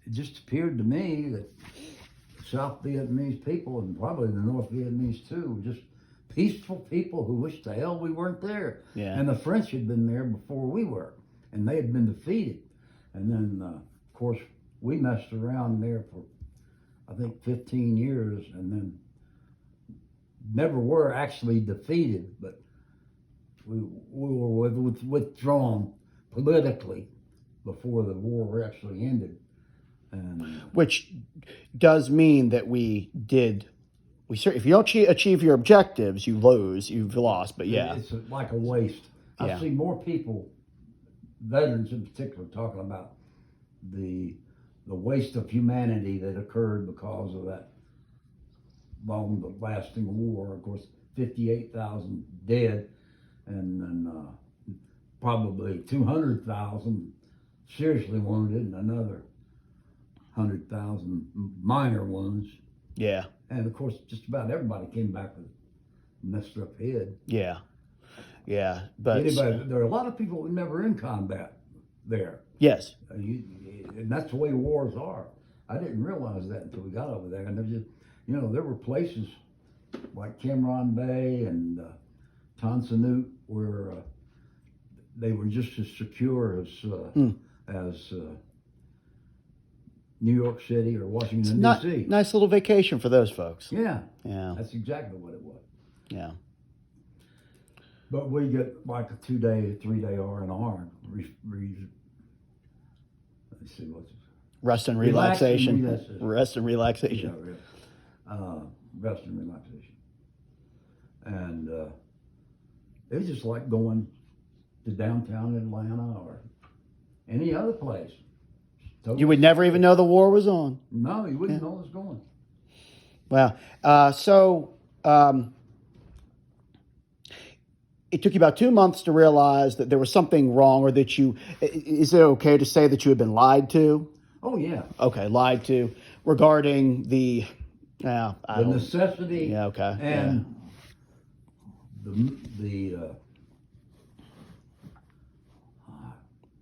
it just appeared to me that South Vietnamese people and probably the North Vietnamese too were just peaceful people who wished the hell we weren't there. Yeah. And the French had been there before we were, and they had been defeated. And then, of course, we messed around there for, I think, 15 years, and then never were actually defeated, but we were withdrawn politically before the war actually ended. And Which does mean that we did. If you don't achieve your objectives, you lose. You've lost. But yeah, it's like a waste. Yeah. I see more people, veterans in particular, talking about the waste of humanity that occurred because of that long-lasting war. Of course, 58,000 dead, and then probably 200,000 seriously wounded, and another 100,000 minor wounds. yeah, And of course, just about everybody came back with messed up head. yeah. But There are a lot of people who never in combat there. yes, And that's the way wars are. I didn't realize that until we got over there. And there were places like Cam Ranh Bay and Tan Son Nhut where they were just as secure as New York City or Washington, D.C. Nice little vacation for those folks. Yeah, Yeah, that's exactly what it was. yeah. But we get like a 2-day, 3-day R&R. Let's see what's Rest and Relaxation. relaxation. Rest and relaxation. Yeah, really. Rest and relaxation. And it was just like going to downtown Atlanta or any other place. You would never even know the war was on. No, you wouldn't know it was going. Wow. So it took you about 2 months to realize that there was something wrong, or that is it okay to say that you had been lied to? Oh, yeah. Okay, lied to regarding the necessity Yeah, okay. and the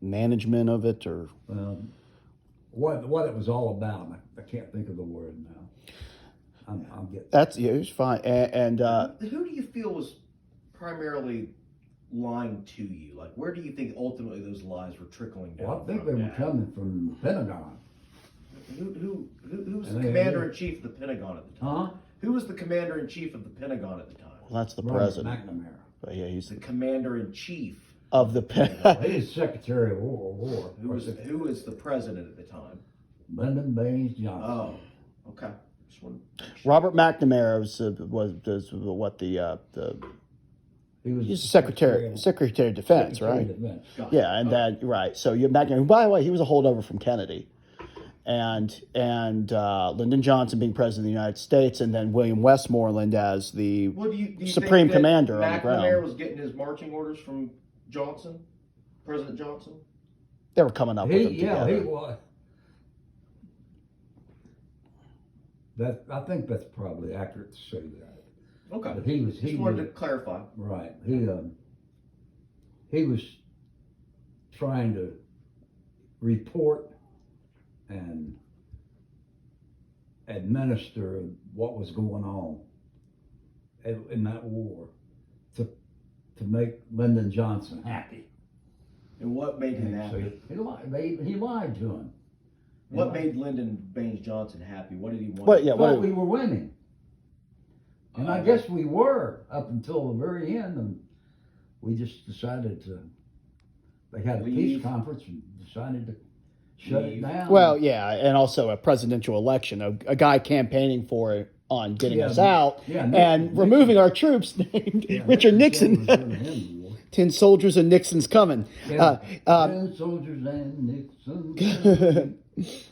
management of it, or what it was all about. I can't think of the word now. I'll get it was fine. And who do you feel was primarily lying to you? Like, where do you think ultimately those lies were trickling down? Well, I think they from were now? coming from the Pentagon. Who was the And they- commander-in-chief of the Pentagon at the time? Huh? Who was the commander-in-chief of the Pentagon at the time? well, that's the Robert president. McNamara. But yeah, he's The commander-in-chief. of the He was Secretary of War. Who was the president at the time? Lyndon Baines Johnson. Oh, okay. Just wanted to make sure. Robert McNamara was what the He was he's the Secretary of Defense, Secretary of right? Defense. Got it. Yeah, and that right. So you McNamara, by the way, he was a holdover from Kennedy, and Lyndon Johnson being president of the United States, and then William Westmoreland as the Well, do you Supreme think that Commander on the McNamara ground. was getting his marching orders from Johnson, President Johnson? They were coming up with them He together. was. I think that's probably accurate to say that. Okay. But he Just wanted to clarify. right. He was trying to report and administer what was going on in that war to make Lyndon Johnson happy. And what made him And so happy? he lied to him. What made Lyndon Baines Johnson happy? What did he want? Well, we were winning. And I guess we were up until the very end, and we just decided they had a peace Leave. conference and decided to shut it Leave. down. Well, yeah, and also a presidential election, a guy campaigning for it on getting Yeah, us out yeah, and Nixon. removing our troops named Yeah, Richard Nixon Nixon. was gonna end the war. 10 soldiers and Nixon's coming. Yeah. 10 soldiers and Nixon.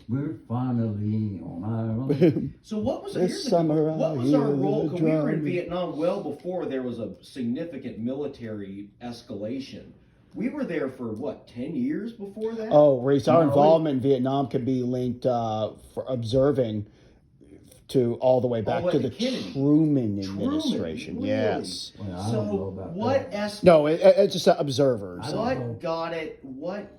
We're finally on our own. So what was This here's the- summer what I was our hear role? the 'Cause we were in drum. Vietnam well before there was a significant military escalation. We were there for what, 10 years before that? Oh, Reese, our No, involvement in Vietnam could be linked for observing to all the way back way to to the Kennedy. Truman administration. really? Yes. Well, I don't know So about what that. No, it's just observers. I don't know. what got it? What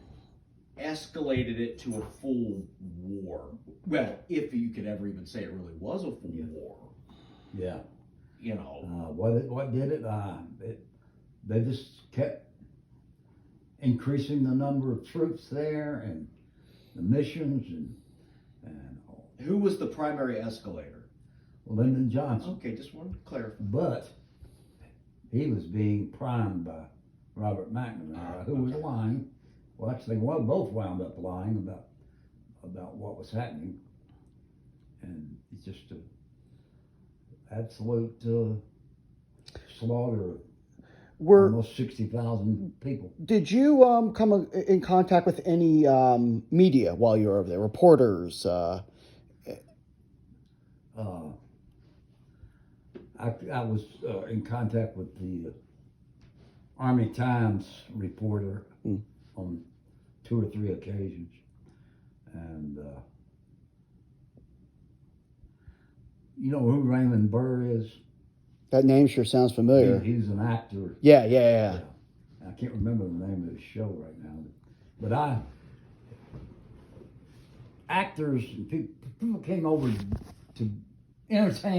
escalated it to a full war? Well, if you could ever even say it really was a full war, Yeah. you know. What did it? They just kept increasing the number of troops there and the missions and all. Who was the primary escalator? Lyndon Johnson. Okay, just wanted to clarify. But he was being primed by Robert McNamara, who was lying. Well, actually, both wound up lying about what was happening, and it's just an absolute slaughter of almost 60,000 people. Did you come in contact with any media while you were over there? Reporters? I was in contact with the Army Times reporter on 2 or 3 occasions, and you know who Raymond Burr is? That name sure sounds familiar. He's an actor. Yeah. I can't remember the name of his show right now, but actors and people came over to entertain